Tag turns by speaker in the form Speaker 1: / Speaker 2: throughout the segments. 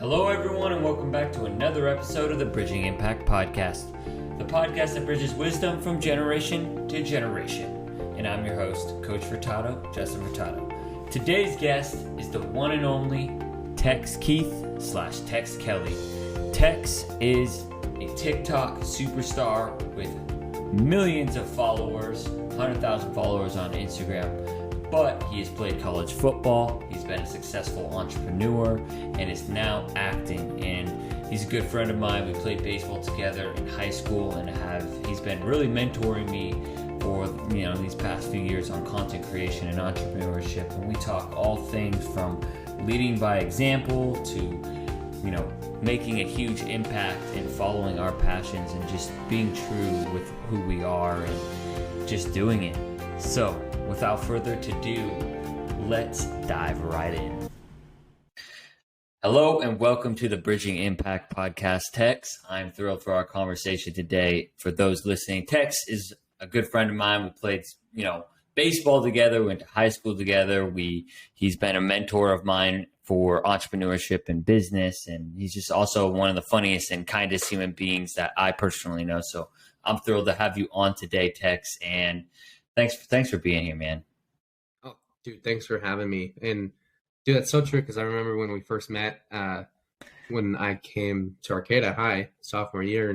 Speaker 1: Hello, everyone, and welcome back to another episode of the Bridging Impact Podcast, the podcast that bridges wisdom from generation to generation. And I'm your host, Coach Furtado, Justin Furtado. Today's guest is the one and only Tex Keith / Tex Kelly. Tex is a TikTok superstar with millions of followers, 100,000 followers on Instagram. But he has played college football, he's been a successful entrepreneur, and is now acting. And he's a good friend of mine. We played baseball together in high school, and he's been really mentoring me for these past few years on content creation and entrepreneurship. And we talk all things from leading by example to making a huge impact and following our passions and just being true with who we are and just doing it. So, without further ado, let's dive right in. Hello and welcome to the Bridging Impact Podcast, Tex. I'm thrilled for our conversation today. For those listening, Tex is a good friend of mine. We played, baseball together, we went to high school together. He's been a mentor of mine for entrepreneurship and business, and he's just also one of the funniest and kindest human beings that I personally know. So I'm thrilled to have you on today, Tex, and Thanks for being here, man.
Speaker 2: Oh, dude, thanks for having me. And dude, that's so true because I remember when we first met, when I came to Arcata High sophomore year,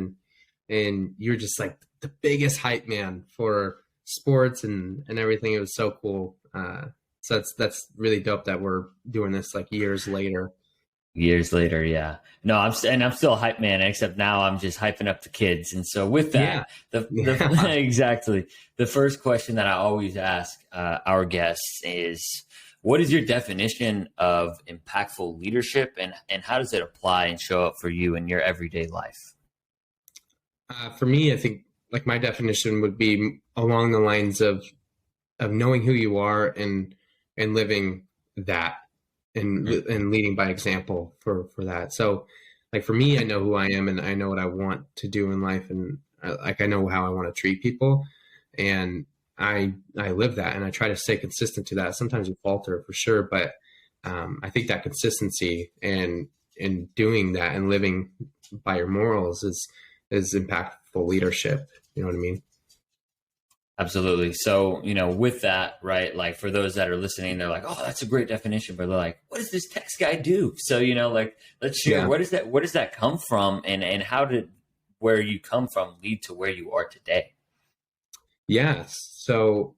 Speaker 2: and you're just like the biggest hype man for sports and everything. It was so cool. So that's really dope that we're doing this like years later.
Speaker 1: Years later, yeah. No, I'm still a hype man, except now I'm just hyping up the kids. And so with that, exactly. The first question that I always ask our guests is, what is your definition of impactful leadership, and how does it apply and show up for you in your everyday life?
Speaker 2: For me, I think like my definition would be along the lines of knowing who you are and living that. And leading by example for that. So like for me, I know who I am and I know what I want to do in life. And I know how I want to treat people. And I live that and I try to stay consistent to that. Sometimes you falter for sure. But I think that consistency and doing that and living by your morals is impactful leadership. You know what I mean?
Speaker 1: Absolutely. So, with that, right, like for those that are listening, they're like, oh, that's a great definition. But they're like, what does this Tex guy do? So, let's share, where does that come from? And how did where you come from lead to where you are today?
Speaker 2: Yeah. So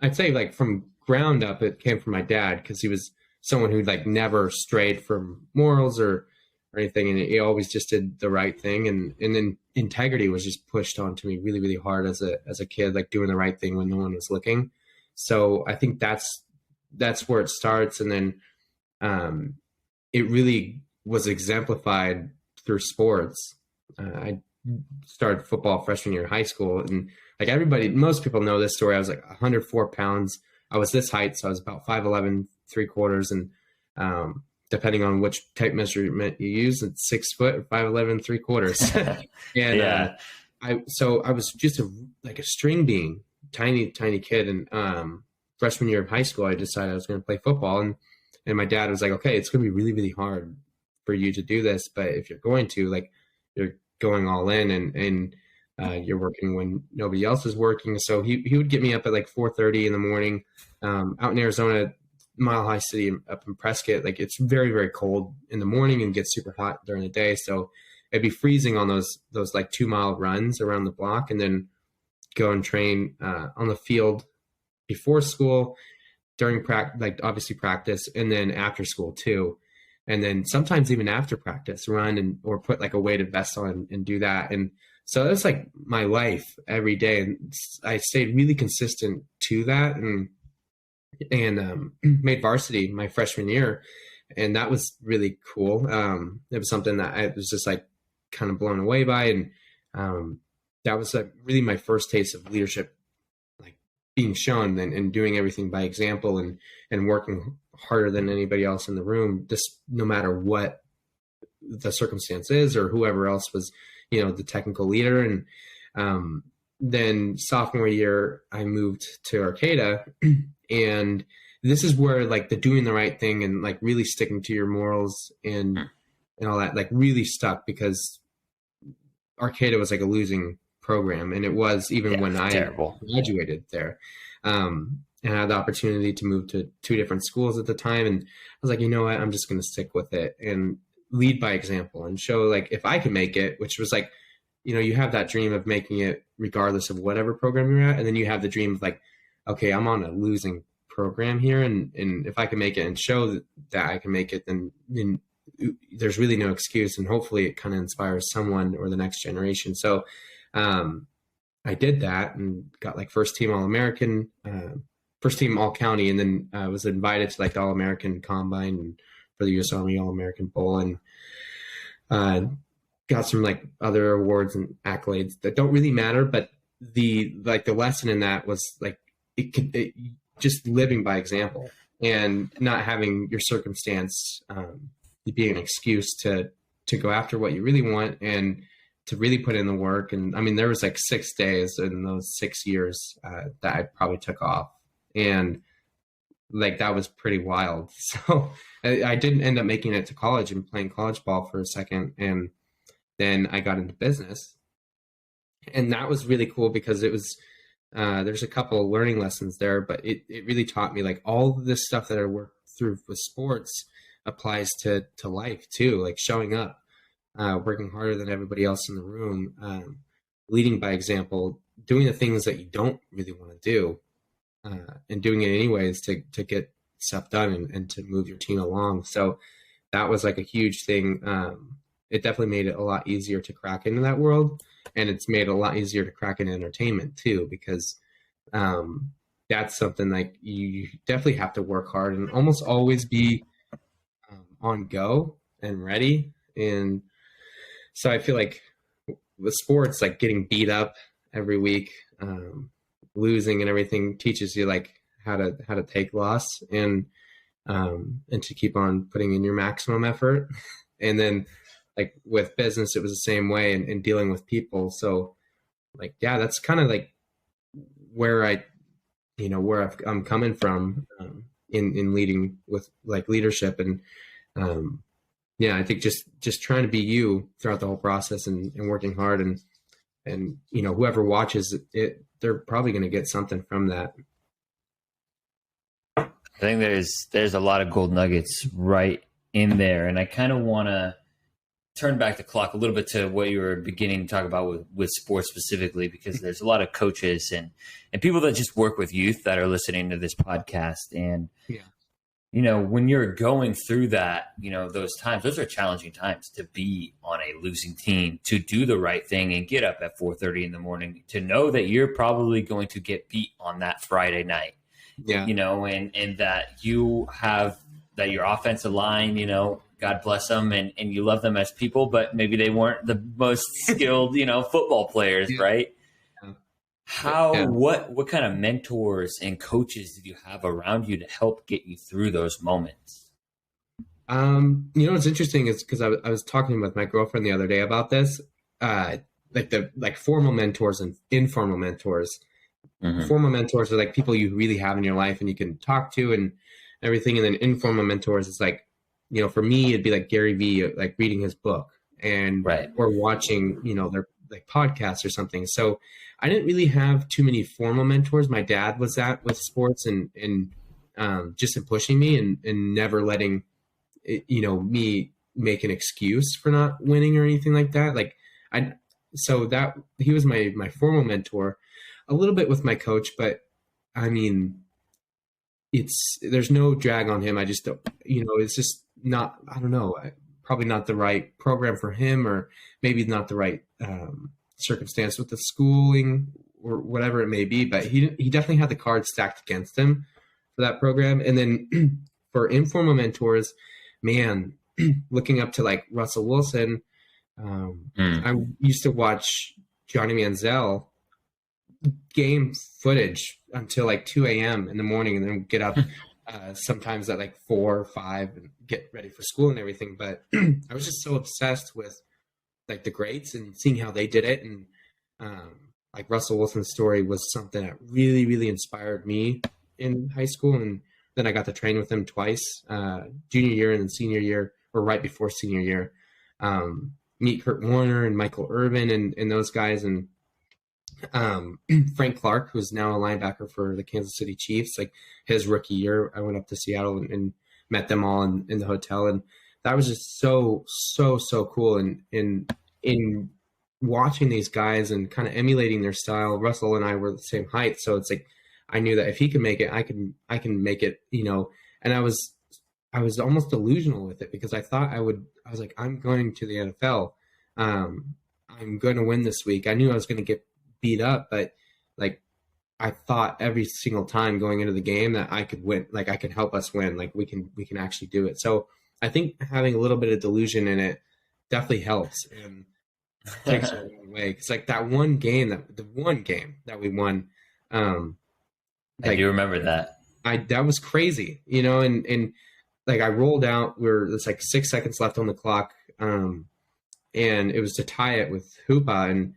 Speaker 2: I'd say like from ground up, it came from my dad because he was someone who like never strayed from morals or anything. And he always just did the right thing. And then integrity was just pushed onto me really, really hard as a kid, like doing the right thing when no one was looking. So I think that's where it starts. And then it really was exemplified through sports. I started football freshman year of high school, and like most people know this story. I was like 104 pounds. I was this height. So I was about 5'11", 3/4. And depending on which tape measurement you use, it's 6 foot or 5'11", 3/4. And
Speaker 1: yeah.
Speaker 2: I was just a string bean, tiny kid. And freshman year of high school, I decided I was going to play football. And my dad was like, okay, it's going to be really, really hard for you to do this. But if you're going to, like, you're going all in and you're working when nobody else is working. So he would get me up at like 4:30 in the morning out in Arizona, Mile High City up in Prescott. Like it's very, very cold in the morning and gets super hot during the day. So it'd be freezing on those like 2-mile runs around the block, and then go and train on the field before school, during obviously practice, and then after school too. And then sometimes even after practice, run or put like a weighted vest on and do that. And so that's like my life every day. And I stayed really consistent to that and made varsity my freshman year. And that was really cool. It was something that I was just like kind of blown away by. And that was like really my first taste of leadership, like being shown and doing everything by example and working harder than anybody else in the room, just no matter what the circumstance is or whoever else was, the technical leader. And then sophomore year, I moved to Arcata, and this is where like the doing the right thing and like really sticking to your morals and and all that, like really stuck because Arcata was like a losing program, and it was even when I
Speaker 1: terrible.
Speaker 2: graduated there. And I had the opportunity to move to 2 different schools at the time, and I was like, you know what, I'm just going to stick with it and lead by example and show like if I can make it, which was like, you know, you have that dream of making it regardless of whatever program you're at, and then you have the dream of like, okay, I'm on a losing program here, and if I can make it and show that I can make it, then there's really no excuse, and hopefully it kind of inspires someone or the next generation. So I did that and got like first team All-American, first team All County, and then was invited to like the All-American Combine and for the U.S. Army All-American Bowl, and got some like other awards and accolades that don't really matter, but the lesson in that was like it just living by example and not having your circumstance be an excuse to go after what you really want and to really put in the work. And I mean, there was like 6 days in those 6 years that I probably took off, and like that was pretty wild. So I didn't end up making it to college and playing college ball for a second, and then I got into business, and that was really cool because it was there's a couple of learning lessons there, but it really taught me like all of this stuff that I worked through with sports applies to life too, like showing up, working harder than everybody else in the room, leading by example, doing the things that you don't really want to do, and doing it anyways to get stuff done and to move your team along. So that was like a huge thing. It definitely made it a lot easier to crack into that world, and it's made it a lot easier to crack into entertainment too, because that's something like you definitely have to work hard and almost always be on go and ready. And so I feel like with sports, like getting beat up every week, losing and everything teaches you like how to take loss and to keep on putting in your maximum effort. And then like with business, it was the same way, and dealing with people. So like, yeah, that's kind of like where I'm coming from in leading with like leadership. And yeah, I think just trying to be you throughout the whole process and working hard, and you know, whoever watches it, they're probably going to get something from that.
Speaker 1: I think there's a lot of gold nuggets right in there, and I kind of want to turn back the clock a little bit to what you were beginning to talk about with sports specifically, because there's a lot of coaches and people that just work with youth that are listening to this podcast. And,
Speaker 2: yeah,
Speaker 1: you know, when you're going through that, you know, those times, those are challenging times to be on a losing team, to do the right thing and get up at 4:30 in the morning, to know that you're probably going to get beat on that Friday night.
Speaker 2: Yeah.
Speaker 1: You know, and that you have that your offensive line, you know, God bless them, and you love them as people, but maybe they weren't the most skilled, you know, football players, yeah. Right? Yeah. What kind of mentors and coaches did you have around you to help get you through those moments?
Speaker 2: You know, what's interesting is because I was talking with my girlfriend the other day about this, like formal mentors and informal mentors. Mm-hmm. Formal mentors are like people you really have in your life and you can talk to and everything. And then informal mentors is like, you know, for me, it'd be like Gary Vee, like reading his book and
Speaker 1: right.
Speaker 2: or watching, you know, their like podcasts or something. So I didn't really have too many formal mentors. My dad was that with sports and just in pushing me and never letting, you know, me make an excuse for not winning or anything like that. Like so that he was my formal mentor, a little bit with my coach, but I mean, there's no drag on him. I just don't, you know, it's just not, I don't know, probably not the right program for him, or maybe not the right circumstance with the schooling or whatever it may be. But he definitely had the cards stacked against him for that program. And then for informal mentors, man, looking up to like Russell Wilson, I used to watch Johnny Manziel game footage until like 2 a.m. in the morning, and then get up sometimes at like 4 or 5 and get ready for school and everything. But I was just so obsessed with like the greats and seeing how they did it. And like Russell Wilson's story was something that really, really inspired me in high school. And then I got to train with him twice, junior year and then senior year, or right before senior year. meet Kurt Warner and Michael Irvin and those guys. And Frank Clark, who's now a linebacker for the Kansas City Chiefs, like his rookie year, I went up to Seattle and met them all in the hotel. And that was just so cool. And in watching these guys and kind of emulating their style, Russell and I were the same height. So it's like, I knew that if he can make it, I can make it, and I was almost delusional with it because I thought I was like, I'm going to the NFL. I'm going to win this week. I knew I was going to get beat up, but like, I thought every single time going into the game that I could win, like I can help us win. Like we can actually do it. So I think having a little bit of delusion in it definitely helps and takes it a long way. Cause like the one game that we won,
Speaker 1: I do remember that.
Speaker 2: That was crazy, and like I rolled out, it's like 6 seconds left on the clock. And it was to tie it with Hoopa. And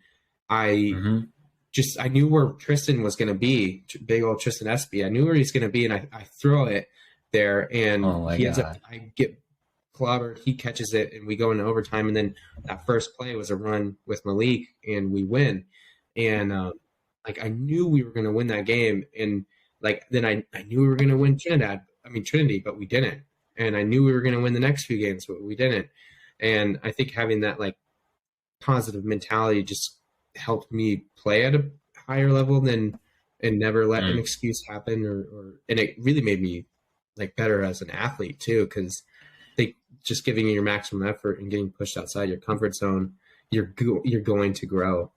Speaker 2: I knew where Tristan was going to be, big old Tristan Espy. I knew where he's going to be. And I throw it there and I get clobbered. He catches it and we go into overtime. And then that first play was a run with Malik and we win. And, like I knew we were going to win that game. And like, then I knew we were going to win Trinity, but we didn't. And I knew we were going to win the next few games, but we didn't. And I think having that like positive mentality just helped me play at a higher level and never let an excuse happen and it really made me like better as an athlete too. Cause they just giving you your maximum effort and getting pushed outside your comfort zone, you're going to grow.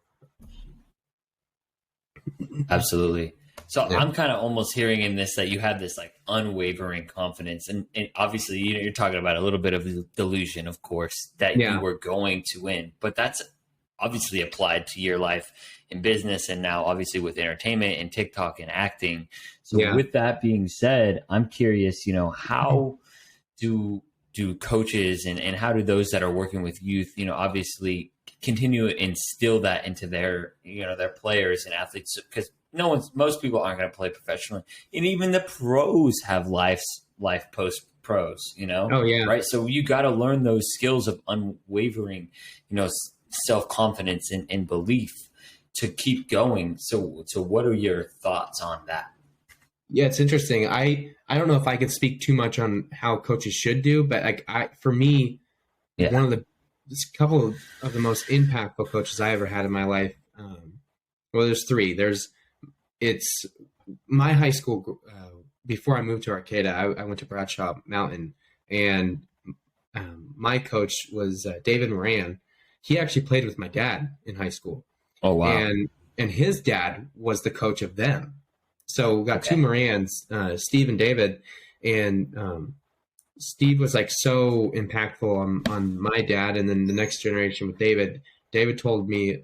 Speaker 1: Absolutely. So yeah. I'm kind of almost hearing in this that you had this like unwavering confidence and obviously, you're talking about a little bit of delusion, of course, that you were going to win, but that's obviously applied to your life in business and now obviously with entertainment and TikTok and acting. So with that being said, I'm curious, how do coaches and how do those that are working with youth, obviously continue to instill that into their players and athletes, because most people aren't going to play professionally, and even the pros have life post pros, right? So you got to learn those skills of unwavering, self-confidence and belief to keep going. So what are your thoughts on that?
Speaker 2: Yeah, it's interesting. I don't know if I could speak too much on how coaches should do, but for me, one of the couple of the most impactful coaches I ever had in my life. Well, there's three. It's my high school. Before I moved to Arcata, I went to Bradshaw Mountain, and my coach was David Moran. He actually played with my dad in high school.
Speaker 1: Oh wow!
Speaker 2: And his dad was the coach of them. So we got two Morans, Steve and David, and Steve was like so impactful on my dad, and then the next generation with David. David told me,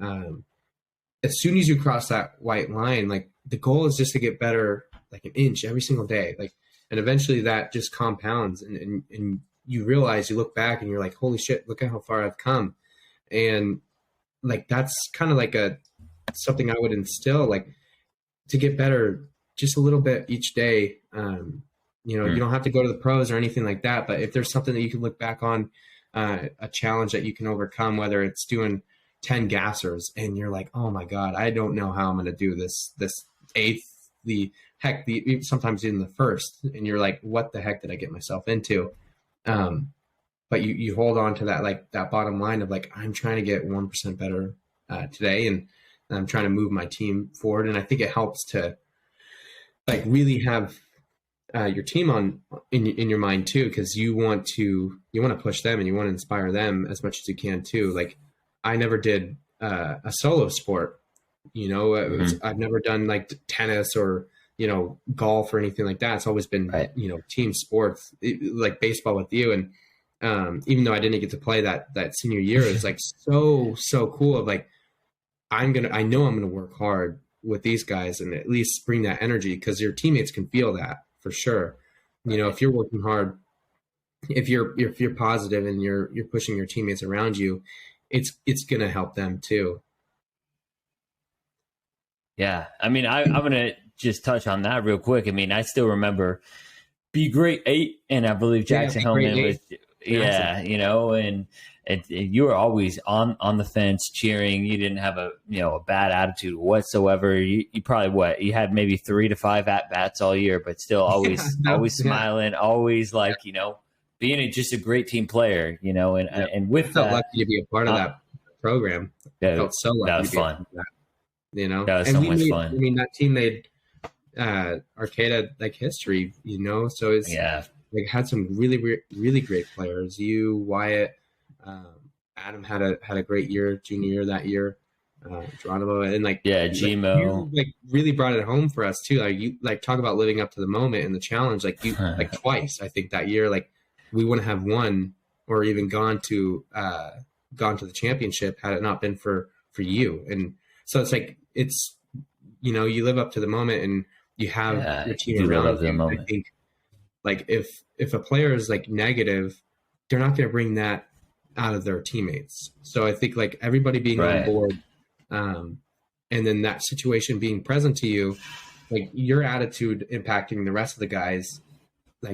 Speaker 2: as soon as you cross that white line, like the goal is just to get better, like an inch every single day, like, and eventually that just compounds, and you realize, you look back and you're like, holy shit, look at how far I've come, and like that's kind of like something I would instill, like to get better just a little bit each day. You don't have to go to the pros or anything like that, but if there's something that you can look back on, a challenge that you can overcome, whether it's doing 10 gassers and you're like, oh my God, I don't know how I'm going to do this eighth, sometimes even the first, and you're like, what the heck did I get myself into? But you hold on to that, like that bottom line of like, I'm trying to get 1% better today, and I'm trying to move my team forward. And I think it helps to like really have your team in your mind too, because you want to push them and you want to inspire them as much as you can too. Like I never did a solo sport, I've never done like tennis or golf or anything like that. It's always been team sports, like baseball with you. And even though I didn't get to play that senior year, it's like so cool of like, I know I'm gonna work hard with these guys and at least bring that energy, because your teammates can feel that for sure. If you're working hard, if you're positive and you're pushing your teammates around you, it's gonna help them too.
Speaker 1: Yeah, I mean, I'm gonna just touch on that real quick. I mean, I still remember Be Great 8, and I believe Jackson Hellman was, and you were always on the fence cheering. You didn't have a bad attitude whatsoever. You probably you had maybe 3 to 5 at bats all year, but still always smiling, always being just a great team player, and with
Speaker 2: I felt lucky to be a part of that program. I felt so lucky.
Speaker 1: That was fun.
Speaker 2: That was
Speaker 1: so much fun.
Speaker 2: I mean, that team made Arcata history, so it's had some really, really great players. You, Wyatt, Adam had a great year, junior year that year. Geronimo and
Speaker 1: Gmo,
Speaker 2: you really brought it home for us too. You talk about living up to the moment and the challenge. You twice, I think that year, we wouldn't have won or even gone to the championship had it not been for you. And so it's you live up to the moment and you have your team around you. I think if a player is negative, they're not going to bring that out of their teammates. So I think everybody being on board, and then that situation being present to you, your attitude impacting the rest of the guys,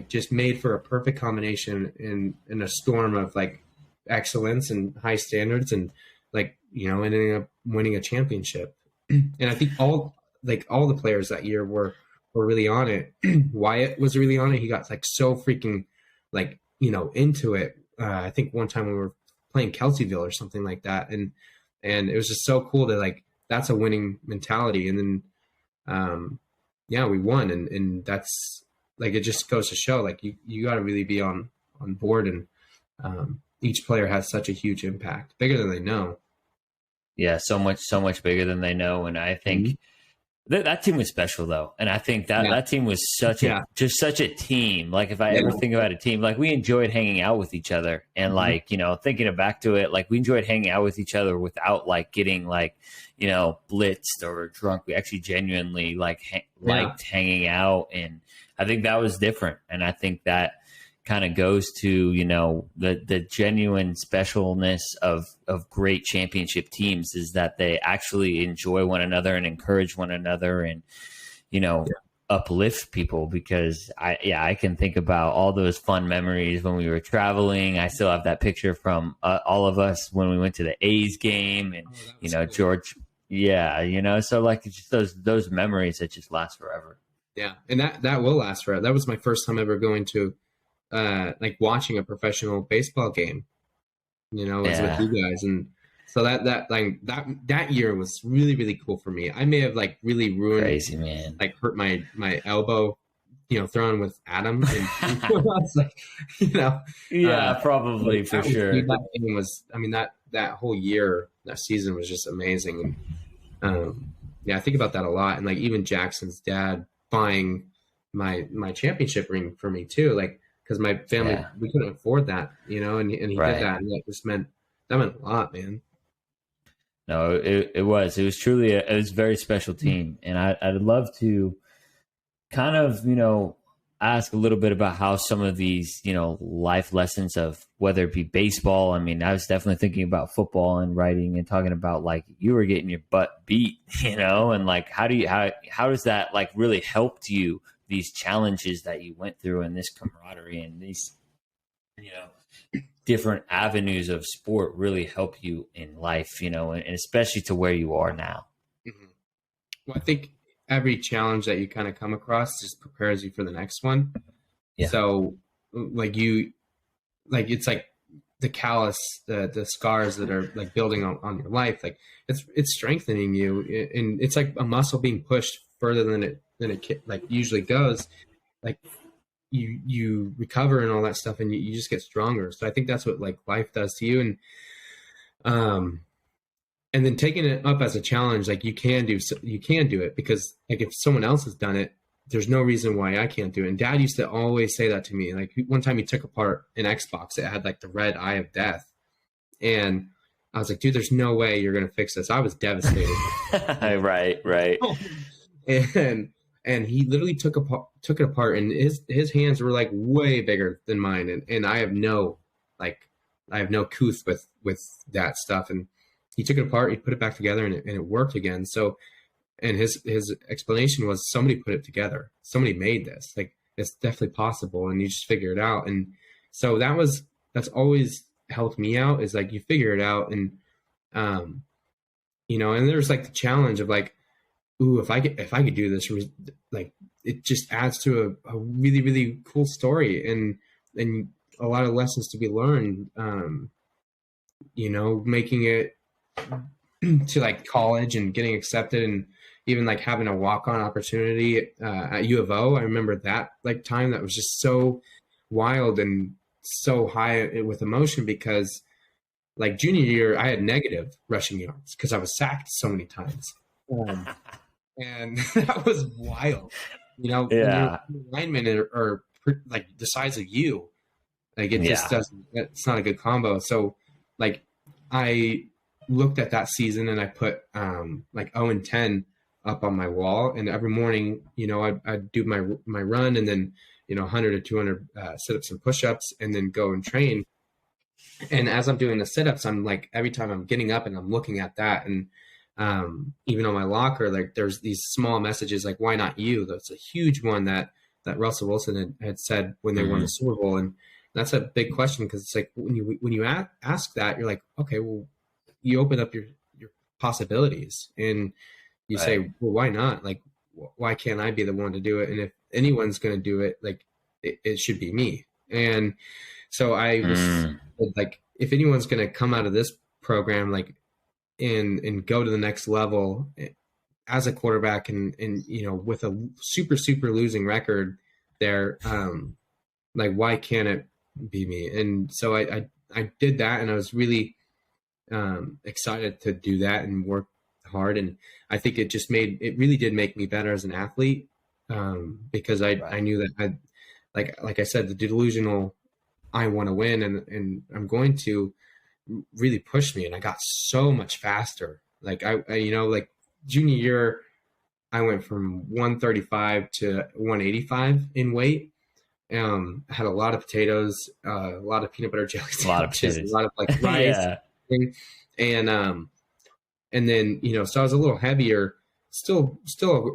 Speaker 2: just made for a perfect combination in a storm of excellence and high standards and ending up winning a championship. And I think all the players that year were really on it. Wyatt was really on it. He got so freaking into it. I think one time we were playing Kelseyville or something like that, and it was just so cool to that's a winning mentality. And then we won, and that's it just goes to show you got to really be on board, and each player has such a huge impact, bigger than they know.
Speaker 1: Yeah, so much bigger than they know. And I think that team was special though. And I think that team was such a team. If I ever think about a team, we enjoyed hanging out with each other and thinking back to it, we enjoyed hanging out with each other without getting blitzed or drunk. We actually genuinely liked hanging out. And I think that was different. And I think that kind of goes to the genuine specialness of great championship teams is that they actually enjoy one another and encourage one another and uplift people. Because I can think about all those fun memories when we were traveling. I still have that picture from all of us when we went to the A's game, and George, so just those memories that just last forever.
Speaker 2: Yeah, and that will last forever. That was my first time ever going to watching a professional baseball game, was with you guys. And so that year was really, really cool for me. I may have really ruined,
Speaker 1: crazy, man,
Speaker 2: hurt my elbow, throwing with Adam. And,
Speaker 1: probably for sure.
Speaker 2: That game was, that whole year, that season was just amazing. And I think about that a lot. And even Jackson's dad buying my championship ring for me too, because my family, we couldn't afford that, and he did that, and that meant a lot, man.
Speaker 1: No, it was truly it was a very special team. And I'd love to kind of, ask a little bit about how some of these, life lessons of whether it be baseball. I was definitely thinking about football and writing and talking about you were getting your butt beat, and how does that really helped you, these challenges that you went through and this camaraderie and these, different avenues of sport really help you in life, and especially to where you are now.
Speaker 2: Mm-hmm. Well, I think every challenge that you kind of come across just prepares you for the next one. Yeah. So it's the callus, the scars that are building on your life, it's strengthening you, and it's a muscle being pushed further than it usually goes. You recover and all that stuff, and you just get stronger. So I think that's what life does to you. And then taking it up as a challenge, you can do it, because if someone else has done it, there's no reason why I can't do it. And Dad used to always say that to me. One time he took apart an Xbox. It had the red eye of death. And I was like, dude, there's no way you're going to fix this. I was devastated.
Speaker 1: Right.
Speaker 2: And he literally took it apart, and his hands were way bigger than mine. And I have no couth with that stuff. And he took it apart, he put it back together, and it worked again. So, and his explanation was, somebody put it together. Somebody made this. It's definitely possible, and you just figure it out. And so that's always helped me out is like, you figure it out. And, and there's like the challenge of like, ooh, if I could do this, like, it just adds to a really, really cool story and a lot of lessons to be learned, making it to like college and getting accepted, and even like having a walk-on opportunity at U of O. I remember that like time that was just so wild and so high with emotion, because like junior year I had negative rushing yards because I was sacked so many times. And that was wild,
Speaker 1: Yeah.
Speaker 2: Linemen are like the size of you. Like it just doesn't, it's not a good combo. So like I looked at that season and I put like 0-10 up on my wall. And every morning, I'd do my run, and then, 100 to 200 sit-ups and push-ups, and then go and train. And as I'm doing the sit-ups, I'm like, every time I'm getting up and I'm looking at that, and even on my locker, like there's these small messages like, why not you? That's a huge one that Russell Wilson had said when they won the Super Bowl. And that's a big question, because it's like when you ask that, you're like, okay, well, you open up your possibilities, and you say, well, why not? Like, why can't I be the one to do it? And if anyone's going to do it, like it should be me. And so I was like, if anyone's going to come out of this program, like, and go to the next level as a quarterback, and with a super, super losing record there, like, why can't it be me? And so I did that, and I was really excited to do that and work hard. And I think it really did make me better as an athlete, because I knew that like I said, the delusional I want to win and I'm going to really push me. And I got so much faster. Like I like junior year, I went from 135 to 185 in weight. I had a lot of potatoes, a lot of peanut butter jelly sandwiches, a lot of like rice. And then, so I was a little heavier, still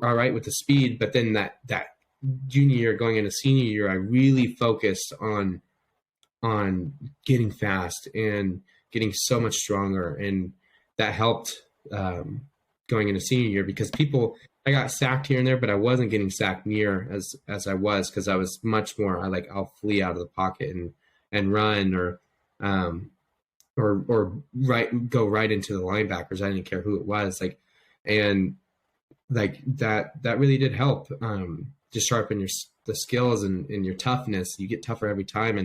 Speaker 2: all right with the speed. But then that junior year going into senior year, I really focused on getting fast and getting so much stronger. And that helped going into senior year, because I got sacked here and there, but I wasn't getting sacked near as I was, because I was much more, I'll flee out of the pocket and run, or go right into the linebackers. I didn't care who it was. And that really did help to sharpen the skills and your toughness. You get tougher every time.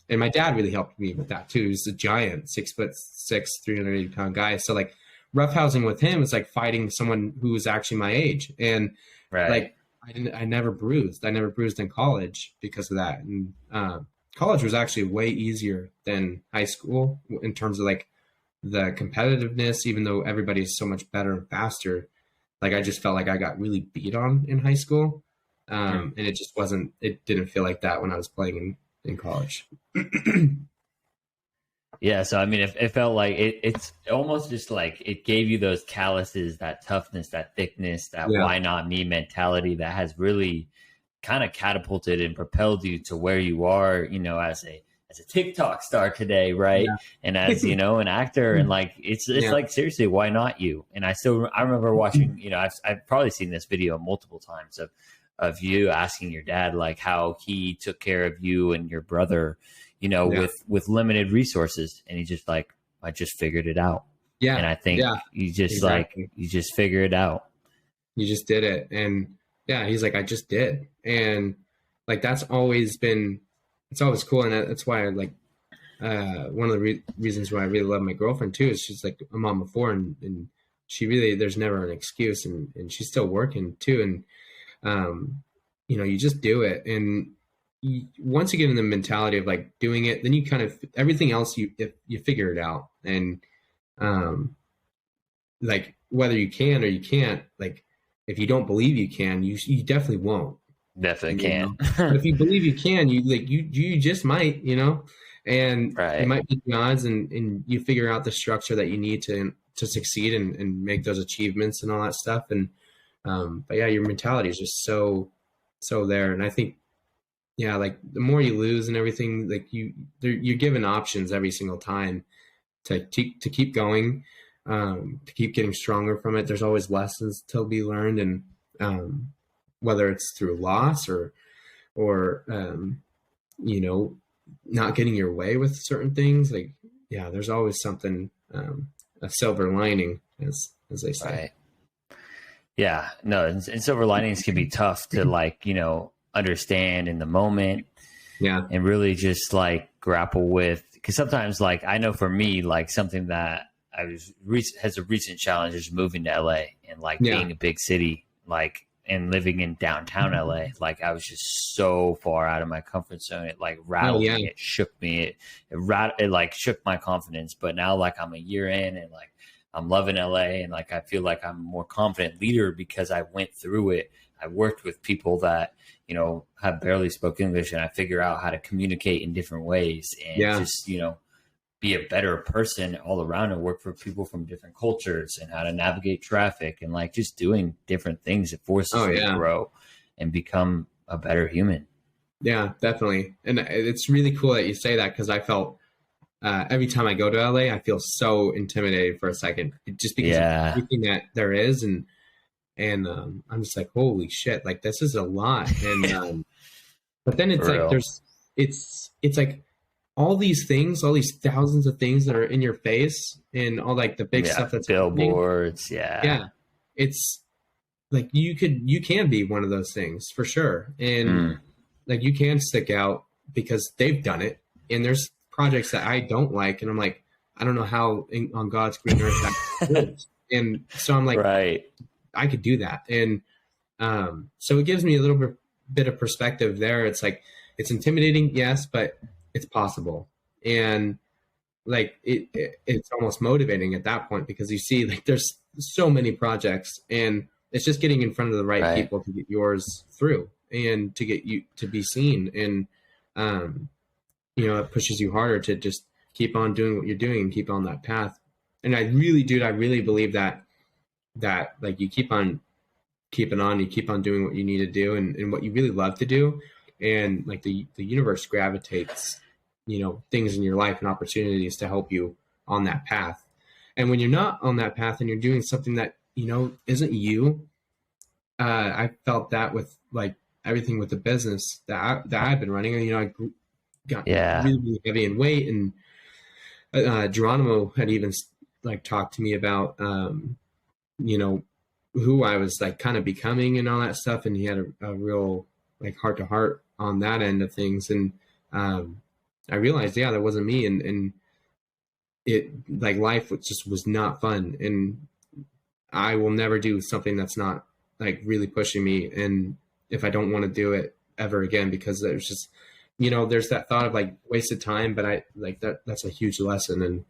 Speaker 2: And my dad really helped me with that too. He's a giant, 6'6", 380-pound guy. So like roughhousing with him is like fighting someone who was actually my age. And like, I never bruised. I never bruised in college because of that. And college was actually way easier than high school in terms of like the competitiveness, even though everybody is so much better and faster. Like I just felt like I got really beat on in high school. And it didn't feel like that when I was playing in college.
Speaker 1: Yeah. So, I mean, it felt like it's almost just like it gave you those calluses, that toughness, that thickness, that why not me mentality that has really kind of catapulted and propelled you to where you are, as a TikTok star today. Right. Yeah. And as, an actor, and like, it's like, seriously, why not you? And I remember watching, I've probably seen this video multiple times of you asking your dad, like how he took care of you and your brother, with limited resources. And he just like, I just figured it out. Yeah. And I think you just you just figure it out.
Speaker 2: You just did it. And yeah, he's like, I just did. And like, it's always cool. And that's why I like, one of the reasons why I really love my girlfriend too, is she's like a mom of 4, and she really, there's never an excuse, and she's still working too. And, you just do it. And once you get in the mentality of like doing it, then you kind of, everything else, you figure it out. And, like whether you can or you can't, like, if you don't believe you can, you definitely won't.
Speaker 1: Definitely can.
Speaker 2: But if you believe you can, you just might, and it might be the odds, and you figure out the structure that you need to succeed and make those achievements and all that stuff. And, but yeah, your mentality is just so there. And I think yeah, like the more you lose and everything, like you're given options every single time to keep going, to keep getting stronger from it. There's always lessons to be learned, and whether it's through loss or not getting your way with certain things, like yeah, there's always something, a silver lining, as they say.
Speaker 1: Right. Yeah, no, and silver linings can be tough to like, understand in the moment.
Speaker 2: Yeah.
Speaker 1: And really just like grapple with, because sometimes like I know for me, like something that has a recent challenge is moving to LA and like being a big city, like, and living in downtown LA. Like I was just so far out of my comfort zone. It like rattled me. It shook me. It like shook my confidence. But now like I'm a year in and like I'm loving LA, and like I feel like I'm a more confident leader because I went through it. I worked with people that, have barely spoke English, and I figure out how to communicate in different ways and just, be a better person all around and work for people from different cultures and how to navigate traffic and like just doing different things. It forces me to grow and become a better human.
Speaker 2: Yeah, definitely. And it's really cool that you say that, because I felt every time I go to LA, I feel so intimidated for a second, just because of everything that there is. And I'm just like, holy shit, like this is a lot. And but then it's like it's like all these things, all these thousands of things that are in your face, and all like the big stuff that's
Speaker 1: billboards.
Speaker 2: Yeah. It's like you can be one of those things for sure. And like you can stick out because they've done it. And there's projects that I don't like, and I'm like, I don't know how on God's green earth that works. And so I'm like, I could do that. And so it gives me a little bit of perspective there. It's like, it's intimidating, yes, but it's possible. And like it's almost motivating at that point, because you see like there's so many projects, and it's just getting in front of the right people to get yours through and to get you to be seen. And it pushes you harder to just keep on doing what you're doing and keep on that path. And I really believe that like you keep on keeping on, you keep on doing what you need to do and what you really love to do. And like the universe gravitates, things in your life and opportunities to help you on that path. And when you're not on that path and you're doing something that, isn't you, I felt that with like everything with the business that I've been running. I got really, really heavy in weight, and Geronimo had even like talked to me about, who I was like kind of becoming and all that stuff. And he had a real like heart to heart on that end of things. And I realized, that wasn't me. And it like life was not fun. And I will never do something that's not like really pushing me. And if I don't want to do it ever again, because there's just, there's that thought of like wasted time, but I like that's a huge lesson.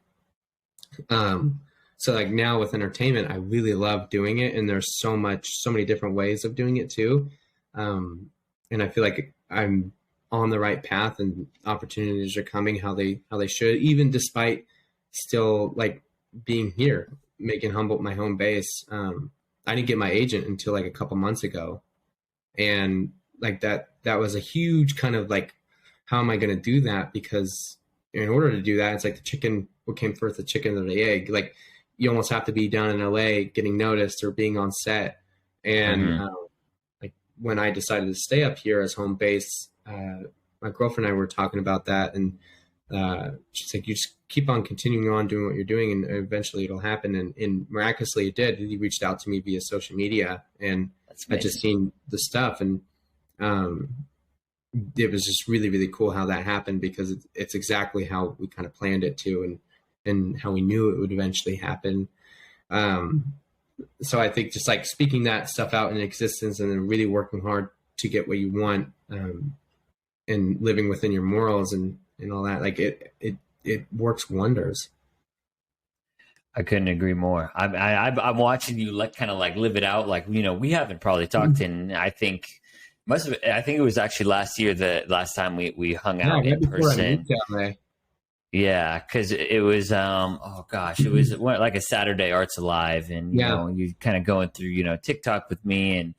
Speaker 2: And so like now with entertainment, I really love doing it. And there's so many different ways of doing it too. And I feel like I'm on the right path, and opportunities are coming how they should, even despite still like being here, making Humboldt my home base. I didn't get my agent until like a couple months ago. And like that was a huge kind of like, how am I going to do that? Because in order to do that, it's like the chicken, what came first, the chicken or the egg? Like you almost have to be down in LA getting noticed or being on set. And like when I decided to stay up here as home base, my girlfriend and I were talking about that, and she's like, you just keep on continuing on doing what you're doing, and eventually it'll happen. And miraculously it did. He reached out to me via social media, and I just seen the stuff, and it was just really, really cool how that happened, because it's exactly how we kind of planned it to, and how we knew it would eventually happen. So I think just like speaking that stuff out in existence, and then really working hard to get what you want, and living within your morals and all that, like it works wonders.
Speaker 1: I couldn't agree more. I'm watching you like kind of like live it out. Like, we haven't probably talked in, I think it was actually last year, the last time we hung out in person. Yeah, because it was it was like a Saturday Arts Alive, and you know, you kind of going through TikTok with me, and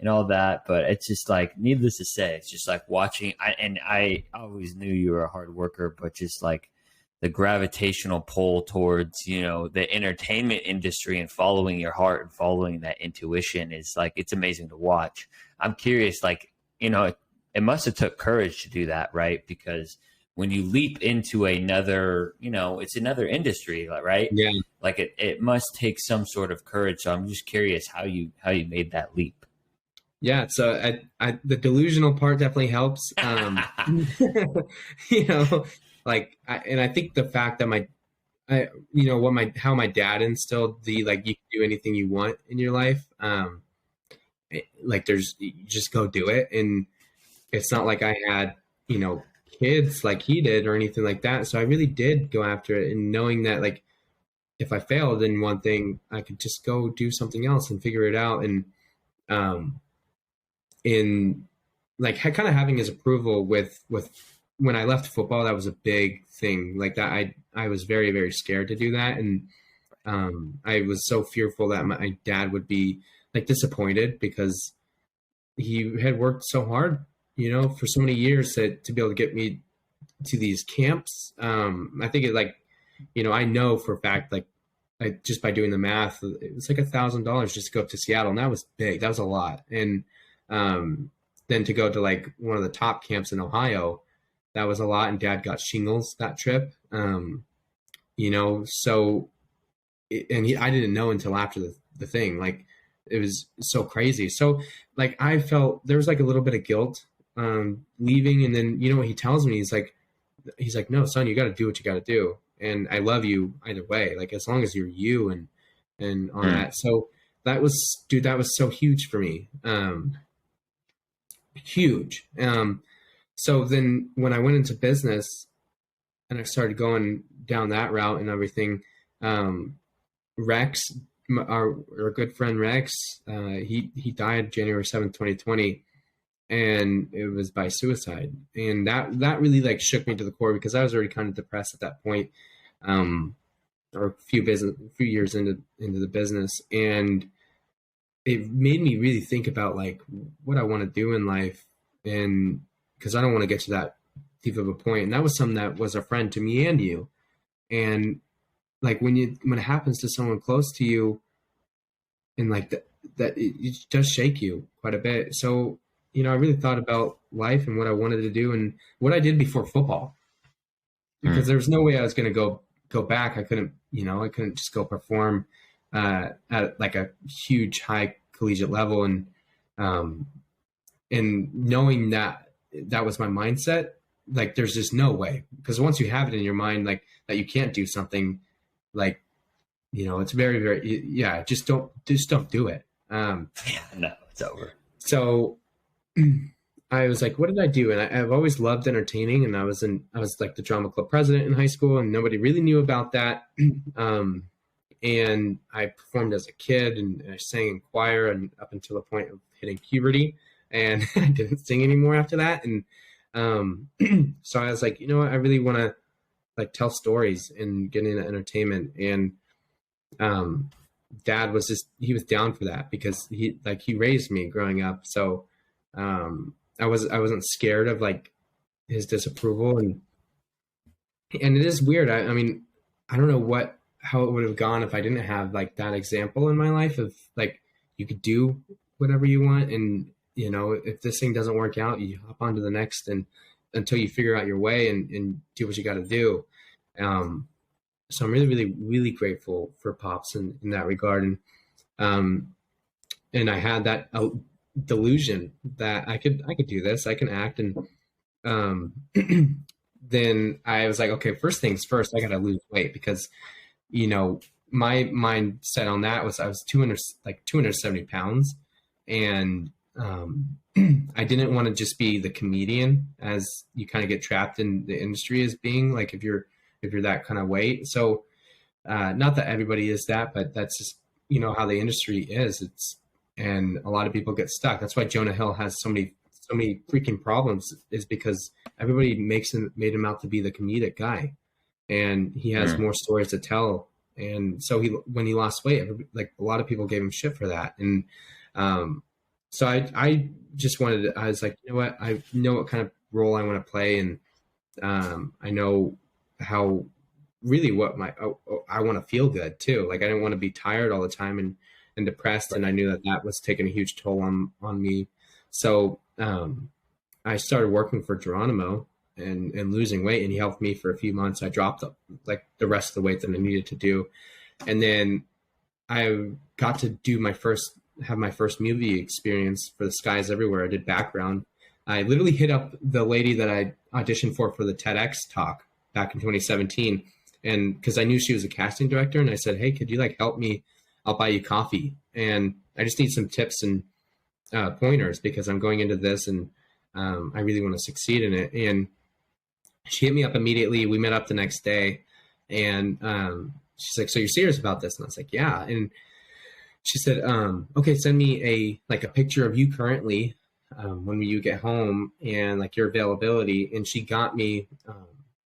Speaker 1: and all that. But it's just like, needless to say, it's just like watching. I always knew you were a hard worker, but just like the gravitational pull towards, you know, the entertainment industry and following your heart and following that intuition is like, it's amazing to watch. I'm curious, like, you know, it must have took courage to do that, right? Because when you leap into another, you know, it's another industry, right?
Speaker 2: Yeah.
Speaker 1: Like it must take some sort of courage. So I'm just curious how you made that leap.
Speaker 2: Yeah. So the delusional part definitely helps. You know, like, and I think the fact that you know, how my dad instilled the, like, you can do anything you want in your life. Like you just go do it. And it's not like I had, you know, kids like he did or anything like that. So I really did go after it, and knowing that, like, if I failed in one thing, I could just go do something else and figure it out. And, in like kind of having his approval with when I left football, that was a big thing. Like that, I was very, very scared to do that. And, I was so fearful that my dad would be like disappointed, because he had worked so hard, you know, for so many years to be able to get me to these camps. I think it, like, you know, I know for a fact, like, just by doing the math, it was like $1,000 just to go up to Seattle. And that was big. That was a lot. And, then to go to like one of the top camps in Ohio, that was a lot. And dad got shingles that trip. You know, so, I didn't know until after the thing, like, it was so crazy. So, like, I felt there was like a little bit of guilt, leaving. And then, you know what he tells me, he's like, no, son, you got to do what you got to do. And I love you either way, like, as long as you're you and all that. So that was so huge for me. Huge. So then when I went into business and I started going down that route and everything, Rex, our good friend Rex, he died January 7th, 2020. And it was by suicide. And that really, like, shook me to the core, because I was already kind of depressed at that point, or a few years into the business. And it made me really think about, like, what I want to do in life. And because I don't want to get to that deep of a point. And that was something that was a friend to me and you. And, like, when it happens to someone close to you, and like that it does shake you quite a bit. So, you know, I really thought about life and what I wanted to do and what I did before football, because there was no way I was going to go back. I couldn't just go perform at like a huge high collegiate level. And knowing that was my mindset, like, there's just no way, because once you have it in your mind, like, that you can't do something, like, you know, it's very, very, yeah, just don't do it.
Speaker 1: Yeah, no, it's over.
Speaker 2: So I was like, what did I do? And I've always loved entertaining, and I was like the drama club president in high school, and nobody really knew about that. And I performed as a kid, and I sang in choir, and up until the point of hitting puberty, and I didn't sing anymore after that. And so I was like, you know what, I really want to, like, tell stories and get into entertainment. And dad was he was down for that, because he raised me growing up. So I wasn't scared of, like, his disapproval. And it is weird. I mean, I don't know how it would have gone if I didn't have, like, that example in my life of, like, you could do whatever you want. And, you know, if this thing doesn't work out, you hop on to the next, and until you figure out your way and do what you got to do. So I'm really, really, really grateful for Pops in that regard. And I had that delusion that I could do this, I can act. And then I was like, okay, first things first, I got to lose weight, because, you know, my mindset on that was I was 270 pounds. And I didn't want to just be the comedian, as you kind of get trapped in the industry as being, like, if you're that kind of weight. So not that everybody is that, but that's just, you know, how the industry is. And a lot of people get stuck. That's why Jonah Hill has so many freaking problems, is because everybody made him out to be the comedic guy, and he has more stories to tell. And so when he lost weight, like, a lot of people gave him shit for that. And so I just wanted to, I was like, you know what, I know what kind of role I want to play. And I know how really what I want to feel good too. Like I didn't want to be tired all the time and depressed. And I knew that that was taking a huge toll on me. So I started working for Geronimo and losing weight, and he helped me for a few months. I dropped like the rest of the weight that I needed to do. And then I got to have my first movie experience for The Skies Everywhere. I did background. I literally hit up the lady that I auditioned for the TEDx talk back in 2017. And because I knew she was a casting director, and I said, hey, could you like help me? I'll buy you coffee. And I just need some tips and pointers because I'm going into this and I really want to succeed in it. And she hit me up immediately. We met up the next day, and she's like, so you're serious about this? And I was like, yeah. And she said, okay, send me a picture of you currently when you get home and like your availability. And she got me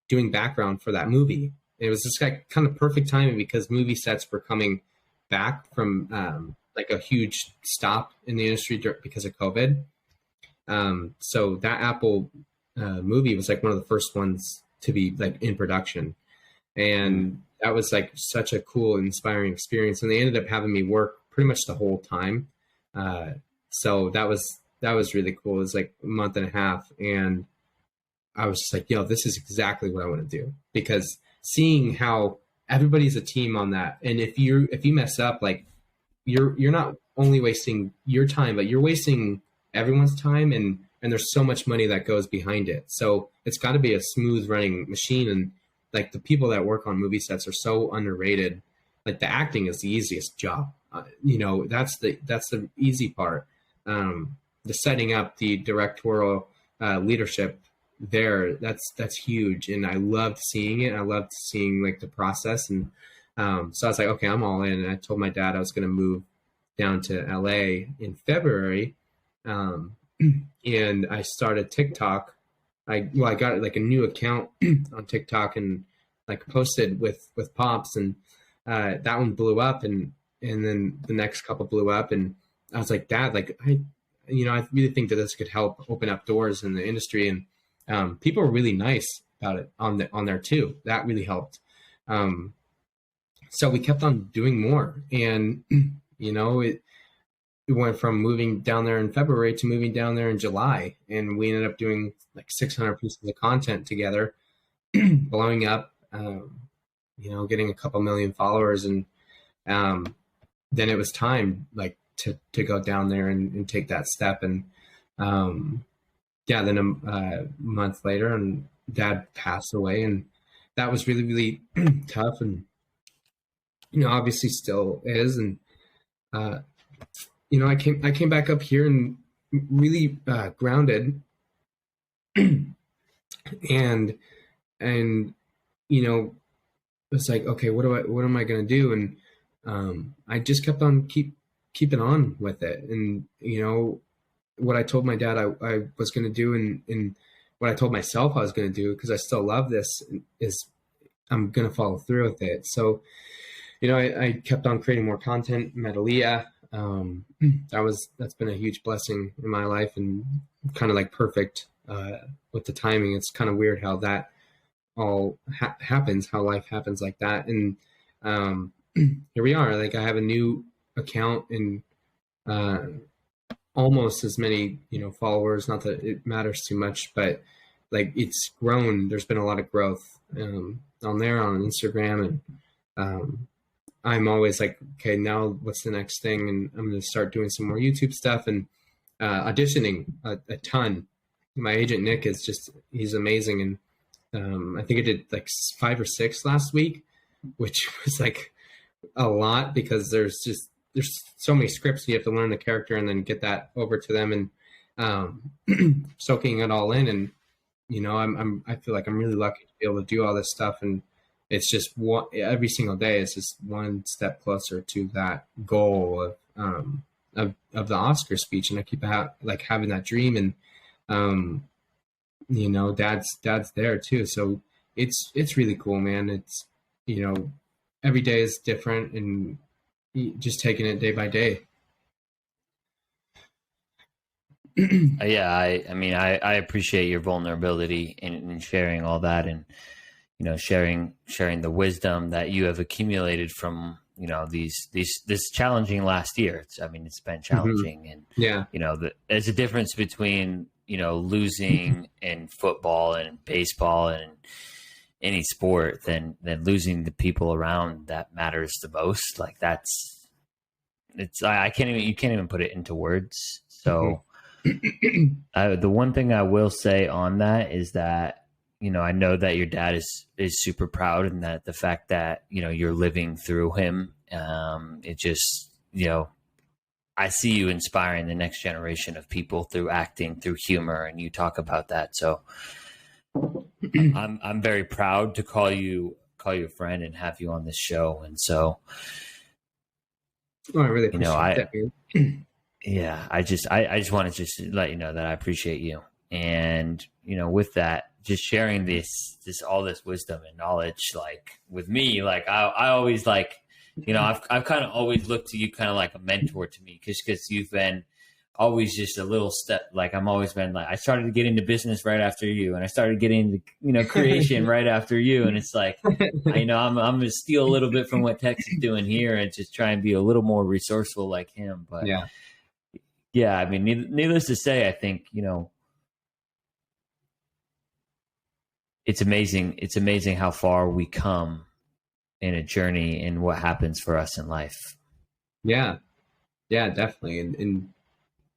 Speaker 2: doing background for that movie. And it was just like kind of perfect timing because movie sets were coming back from like a huge stop in the industry because of COVID. So that Apple movie was like one of the first ones to be like in production. And that was like such a cool, inspiring experience. And they ended up having me work pretty much the whole time. So that was really cool. It was like a month and a half. And I was just like, yo, this is exactly what I want to do, because seeing how everybody's a team on that. And if you mess up, like you're not only wasting your time, but you're wasting everyone's time. And there's so much money that goes behind it. So it's got to be a smooth running machine. And like the people that work on movie sets are so underrated. Like the acting is the easiest job. That's the easy part. The setting up, the directorial leadership there, that's huge. And I loved seeing it. I loved seeing like the process. And so I was like, okay, I'm all in. And I told my dad I was going to move down to LA in February. And I started TikTok. I got like a new account on TikTok and like posted with Pops, and that one blew up, and then the next couple blew up, and I was like, Dad, like I really think that this could help open up doors in the industry, and people were really nice about it on there too. That really helped. So we kept on doing more, and it went from moving down there in February to moving down there in July, and we ended up doing like 600 pieces of content together, blowing up, getting a couple million followers. And then it was time like to go down there and take that step. And then a month later, and Dad passed away, and that was really, really tough. And, obviously still is. And, I came back up here and really grounded, and it's like, okay, what am I going to do? And I just kept on keeping on with it. And what I told my dad I was going to do, and what I told myself I was going to do, because I still love this, is I'm going to follow through with it. So I kept on creating more content. Met Aaliyah. That's been a huge blessing in my life, and kind of like perfect with the timing. It's kind of weird how that all happens, how life happens like that. And here we are. Like I have a new account and almost as many followers. Not that it matters too much, but like it's grown. There's been a lot of growth on there, on Instagram, and I'm always like, okay, now what's the next thing? And I'm going to start doing some more YouTube stuff and auditioning a ton. My agent, Nick, he's amazing. And I think I did like 5 or 6 last week, which was like a lot, because there's so many scripts. You have to learn the character and then get that over to them, and soaking it all in. And, I feel like I'm really lucky to be able to do all this stuff. And it's just every single day is just one step closer to that goal of the Oscar speech. And I keep having that dream, and dad's there too. So it's really cool, man. It's every day is different, and just taking it day by day.
Speaker 1: Yeah, I mean, I appreciate your vulnerability in sharing all that, and sharing the wisdom that you have accumulated from this challenging last year. It's been
Speaker 2: Hmm.
Speaker 1: challenging, and
Speaker 2: Yeah.
Speaker 1: there's a difference between losing in football and baseball and any sport than losing the people around that matters the most. Like I can't even you can't even put it into words.
Speaker 2: Mhm.
Speaker 1: So the one thing I will say on that is that, I know that your dad is super proud, and that the fact that, you're living through him, it just, I see you inspiring the next generation of people through acting, through humor, and you talk about that. So I'm very proud to call you a friend and have you on this show. And so,
Speaker 2: Oh, I really appreciate
Speaker 1: I
Speaker 2: that, man.
Speaker 1: yeah, I just want to just let you know that I appreciate you. And, with that, just sharing all this wisdom and knowledge, like with me, like I always like, I've kind of always looked to you kind of like a mentor to me, because you've been always just a little step. Like I'm always been like, I started to get into business right after you, and I started getting into, creation right after you. And it's like, I'm going to steal a little bit from what Tex is doing here and just try and be a little more resourceful like him. But
Speaker 2: Yeah.
Speaker 1: yeah, I mean, needless to say, I think, it's amazing. It's amazing how far we come in a journey and what happens for us in life.
Speaker 2: Yeah. Yeah, definitely. And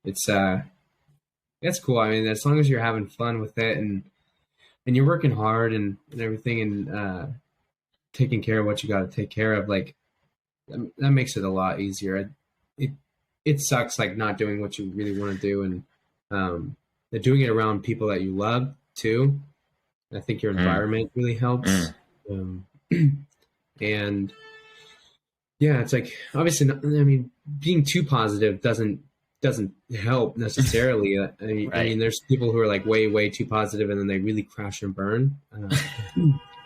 Speaker 2: it's, that's cool. I mean, as long as you're having fun with it and you're working hard and everything and, taking care of what you got to take care of, like that makes it a lot easier. It, it sucks like not doing what you really want to do um, doing it around people that you love too. I think your
Speaker 1: Mm,
Speaker 2: environment really helps.
Speaker 1: mm,
Speaker 2: Um, and yeah, it's like obviously, not, I mean, being too positive doesn't help necessarily. I
Speaker 1: right.
Speaker 2: mean, there's people who are like way too positive and then they really crash and burn.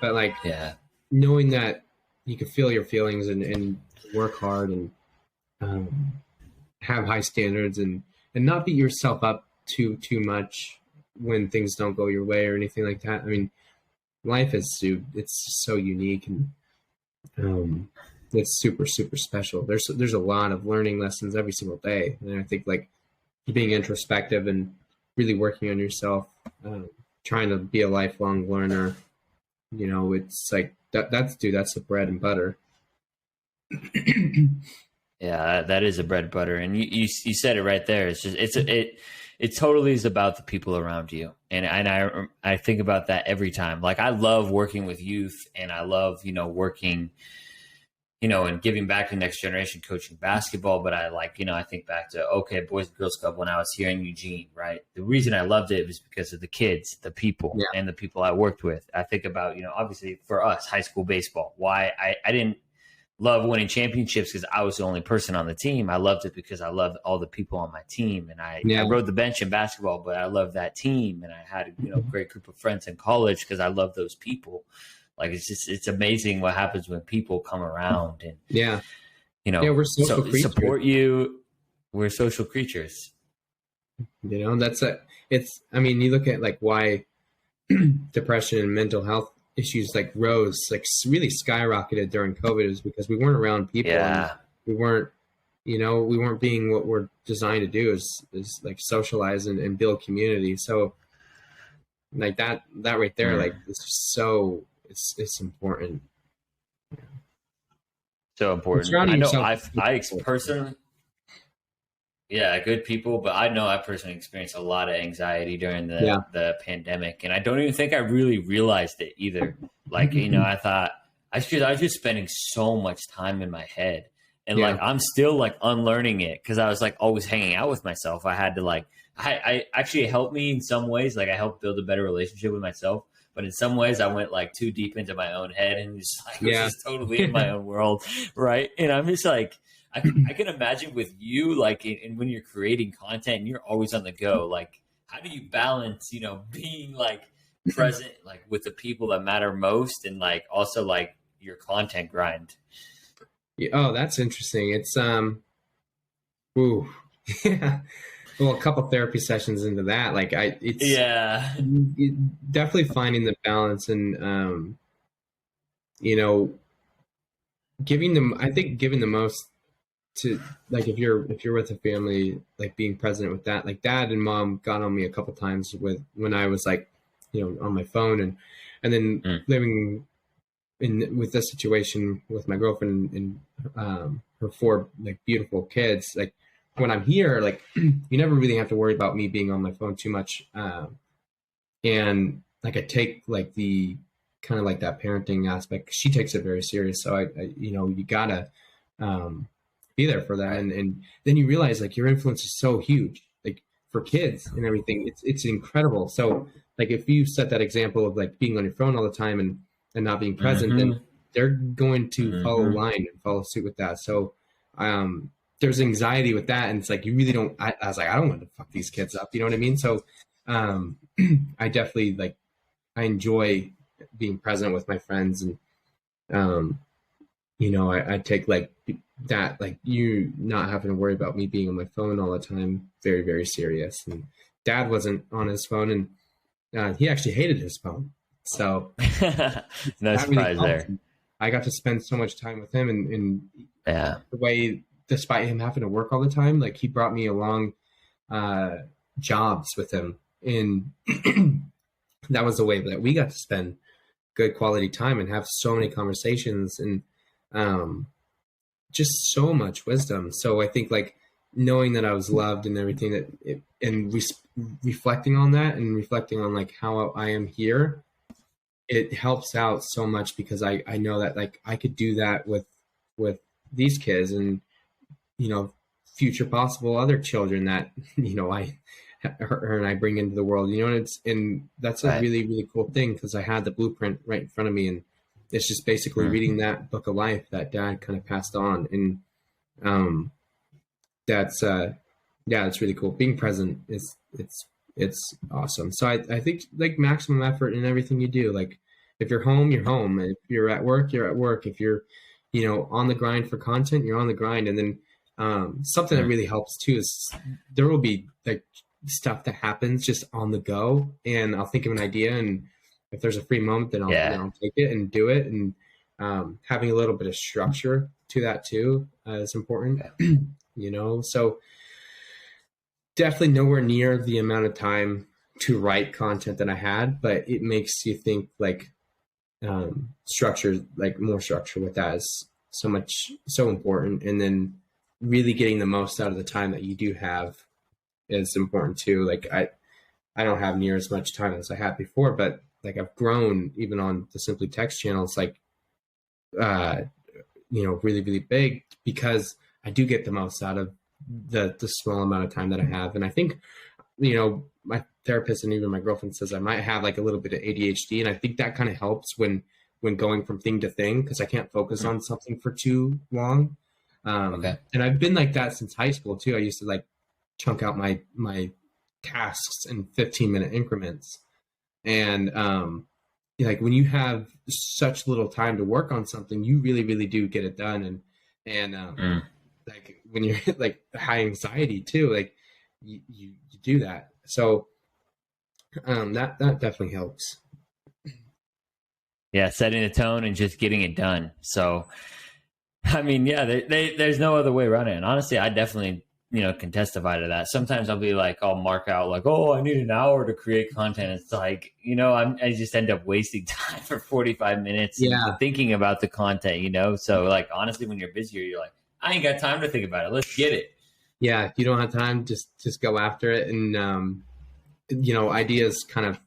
Speaker 2: But like
Speaker 1: Yeah.
Speaker 2: knowing that you can feel your feelings and work hard and um, have high standards and not beat yourself up too much when things don't go your way or anything like that. I mean, life is, dude, it's so unique and um, it's super special. There's a lot of learning lessons every single day, and I think like being introspective and really working on yourself, trying to be a lifelong learner. It's like that's dude, that's the bread and butter.
Speaker 1: Yeah, that is a bread butter, and you said it right there. It's just it totally is about the people around you, and I think about that every time. Like I love working with youth, and I love working, and giving back to the next generation, coaching basketball. But I like, I think back to, okay, Boys and Girls Club when I was here in Eugene, right? The reason I loved it was because of the kids, the people,
Speaker 2: Yeah,
Speaker 1: and the people I worked with. I think about, obviously for us, high school baseball, why I didn't love winning championships because I was the only person on the team. I loved it because I loved all the people on my team. And I
Speaker 2: yeah,
Speaker 1: rode the bench in basketball, but I loved that team. And I had a great group of friends in college because I loved those people. Like it's amazing what happens when people come around and
Speaker 2: yeah, yeah. We're social
Speaker 1: so
Speaker 2: creatures.
Speaker 1: support you. We're social creatures.
Speaker 2: That's a. It's. I mean, you look at like why depression and mental health issues like rose, like really skyrocketed during COVID is because we weren't around people and
Speaker 1: Yeah.
Speaker 2: we weren't, we weren't being what we're designed to do is like socialize and build community. So like that right there, like
Speaker 1: Mm.
Speaker 2: it's just so it's important.
Speaker 1: So
Speaker 2: And
Speaker 1: important. I
Speaker 2: surrounding
Speaker 1: know
Speaker 2: yourself with good people.
Speaker 1: personally, yeah, good people, but I know I personally experienced a lot of anxiety during
Speaker 2: Yeah.
Speaker 1: the pandemic, and I don't even think I really realized it either. Like, I thought I was just spending so much time in my head, and like
Speaker 2: Yeah.
Speaker 1: I'm still like unlearning it because I was like always hanging out with myself. I had to like I actually it helped me in some ways. Like I helped build a better relationship with myself, but in some ways I went like too deep into my own head and just like was
Speaker 2: Yeah.
Speaker 1: just totally in my own world, right? And I'm just like I can imagine with you, like, and when you're creating content and you're always on the go, like, how do you balance, being like present, like with the people that matter most and like also like your content grind?
Speaker 2: Yeah. Oh, that's interesting. It's ooh. Yeah. Well, a couple therapy sessions into that, like
Speaker 1: Yeah.
Speaker 2: definitely finding the balance and, you know, giving them, I think giving the most to, like, if you're with a family, like being present with that, like dad and mom got on me a couple times with when I was like, on my phone, and then
Speaker 1: Mm.
Speaker 2: living in with this situation with my girlfriend and her four like beautiful kids, like when I'm here, like you never really have to worry about me being on my phone too much, and like I take like the kind of like that parenting aspect. She takes it very serious, so I you gotta be there for that,
Speaker 1: Right.
Speaker 2: and then you realize like your influence is so huge, like for kids and everything. It's incredible. So like if you set that example of like being on your phone all the time and not being present, then
Speaker 1: Mm-hmm.
Speaker 2: they're going to follow
Speaker 1: Mm-hmm.
Speaker 2: line and follow suit with that. So there's anxiety with that, and it's like you really don't. I was like, I don't want to fuck these kids up. You know what I mean? So um, I definitely like I enjoy being present with my friends, and um, I take like that, like you not having to worry about me being on my phone all the time, very, very serious. And dad wasn't on his phone, and he actually hated his phone. So
Speaker 1: No
Speaker 2: that really
Speaker 1: surprise
Speaker 2: helped.
Speaker 1: there.
Speaker 2: I got to spend so much time with him, and
Speaker 1: Yeah.
Speaker 2: the way, despite him having to work all the time, like he brought me along uh, jobs with him. And that was the way that we got to spend good quality time and have so many conversations, and um, just so much wisdom. So I think like knowing that I was loved and everything and reflecting on that and reflecting on like how I am here, it helps out so much because I know that like I could do that with these kids and, future possible other children that, her and I bring into the world, and that's a
Speaker 1: Right.
Speaker 2: really, really cool thing because I had the blueprint right in front of me, and it's just basically
Speaker 1: Mm.
Speaker 2: reading that book of life that dad kind of passed on. And um, that's yeah, it's really cool. Being present is it's awesome. So I think like maximum effort in everything you do. Like if you're home, you're home. If you're at work, you're at work. If you're, on the grind for content, you're on the grind. And then something that
Speaker 1: Mm.
Speaker 2: really helps too is there will be like stuff that happens just on the go, and I'll think of an idea, and if there's a free moment, then
Speaker 1: Yeah.
Speaker 2: I'll take it and do it. And having a little bit of structure to that too is important.
Speaker 1: Yeah.
Speaker 2: So definitely nowhere near the amount of time to write content that I had, but it makes you think like structure, like more structure with that is so important. And then really getting the most out of the time that you do have is important too. Like I don't have near as much time as I had before, but like I've grown even on the Simply Text channel. It's like, uh, really, really big because I do get the most out of the small amount of time that I have. And I think, my therapist and even my girlfriend says I might have like a little bit of ADHD. And I think that kind of helps when going from thing to thing, because I can't focus
Speaker 1: Mm.
Speaker 2: on something for too long.
Speaker 1: Okay.
Speaker 2: And I've been like that since high school too. I used to like chunk out my tasks in 15-minute increments. And like when you have such little time to work on something, you really, really do get it done. And
Speaker 1: Mm.
Speaker 2: like when you're like high anxiety too, like you do that. So that definitely helps.
Speaker 1: Yeah, setting the tone and just getting it done. So, I mean, yeah, there's no other way around it. And honestly, I definitely, can testify to that. Sometimes I'll be like, I'll mark out like, oh, I need an hour to create content. It's like, I just end up wasting time for 45 minutes
Speaker 2: Yeah.
Speaker 1: thinking about the content. So like, honestly, when you're busier, you're like, I ain't got time to think about it. Let's get it.
Speaker 2: Yeah. If you don't have time, just go after it. And, ideas kind of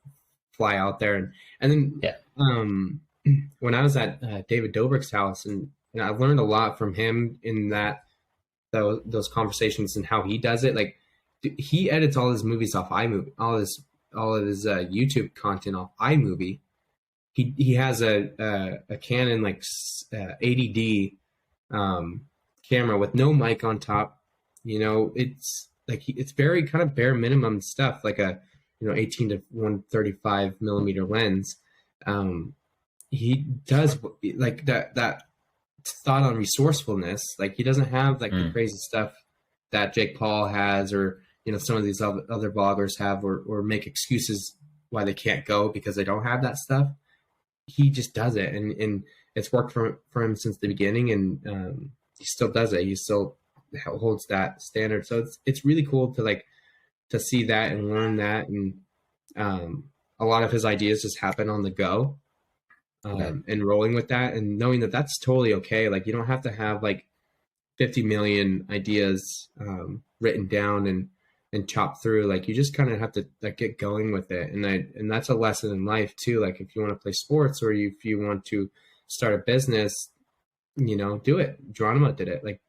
Speaker 2: fly out there. And then,
Speaker 1: Yeah.
Speaker 2: when I was at David Dobrik's house, and I learned a lot from him in those conversations and how he does it. Like he edits all his movies off iMovie, all of his YouTube content off iMovie. He has a Canon like 80D camera with no mic on top. It's like it's very kind of bare minimum stuff, like a 18 to 135 millimeter lens. He does like that thought on resourcefulness. Like he doesn't have like the crazy stuff that Jake Paul has, or some of these other bloggers have, or make excuses why they can't go because they don't have that stuff. He just does it, and it's worked for him since the beginning, and he still does it. He still holds that standard. So it's really cool to see that and learn that, and a lot of his ideas just happen on the go, and rolling with that, and knowing that that's totally okay. Like, you don't have to have like 50 million ideas written down and chopped through. Like, you just kind of have to get going with it. And that's a lesson in life too. Like, if you want to play sports, or if you want to start a business, do it. Geronimo did it. Like,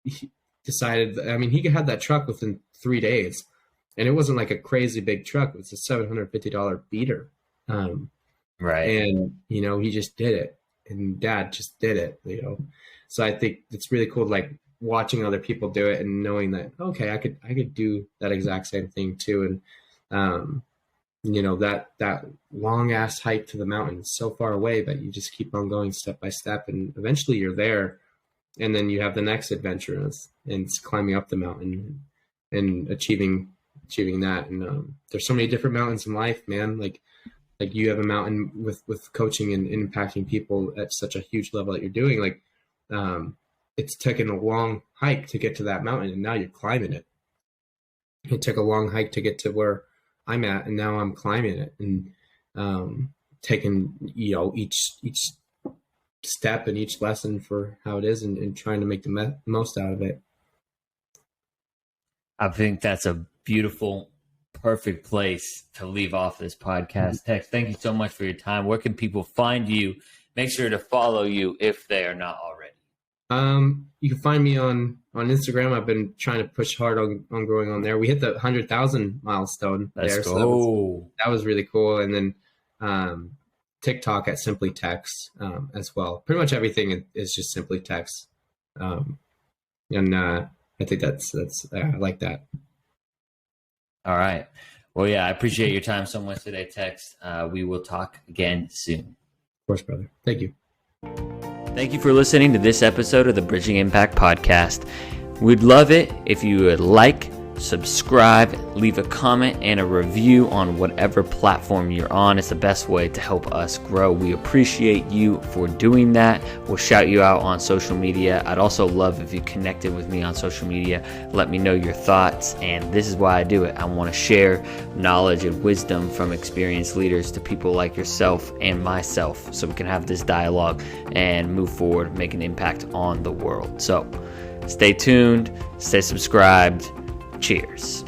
Speaker 2: he decided, he had that truck within 3 days, and it wasn't like a crazy big truck. It was a $750 beater.
Speaker 1: Right.
Speaker 2: And, he just did it, and Dad just did it, So I think it's really cool, like, watching other people do it and knowing that, okay, I could do that exact same thing too. And, that long ass hike to the mountain is so far away, but you just keep on going step by step, and eventually you're there. And then you have the next adventure, and it's climbing up the mountain and achieving that. And there's so many different mountains in life, man. Like you have a mountain with coaching and impacting people at such a huge level that you're doing. Like, it's taken a long hike to get to that mountain, and now you're climbing it. It took a long hike to get to where I'm at, and now I'm climbing it, and taking each step and each lesson for how it is, and trying to make the most out of it.
Speaker 1: I think that's a beautiful, perfect place to leave off this podcast. Tex, thank you so much for your time. Where can people find you? Make sure to follow you if they are not already.
Speaker 2: You can find me on Instagram. I've been trying to push hard on growing on there. We hit the 100,000 milestone there.
Speaker 1: Let's go.
Speaker 2: So that was really cool. And then TikTok at Simply Tex as well. Pretty much everything is just Simply Tex. And I think that's I like that.
Speaker 1: All right. Well, yeah, I appreciate your time so much today, Tex. We will talk again soon.
Speaker 2: Of course, brother. Thank you.
Speaker 1: Thank you for listening to this episode of the Bridging Impact Podcast. We'd love it if you would like, subscribe, leave a comment and a review on whatever platform you're on. It's the best way to help us grow. We appreciate you for doing that. We'll shout you out on social media. I'd also love if you connected with me on social media. Let me know your thoughts. And this is why I do it. I want to share knowledge and wisdom from experienced leaders to people like yourself and myself, so we can have this dialogue and move forward, make an impact on the world. So stay tuned, stay subscribed. Cheers.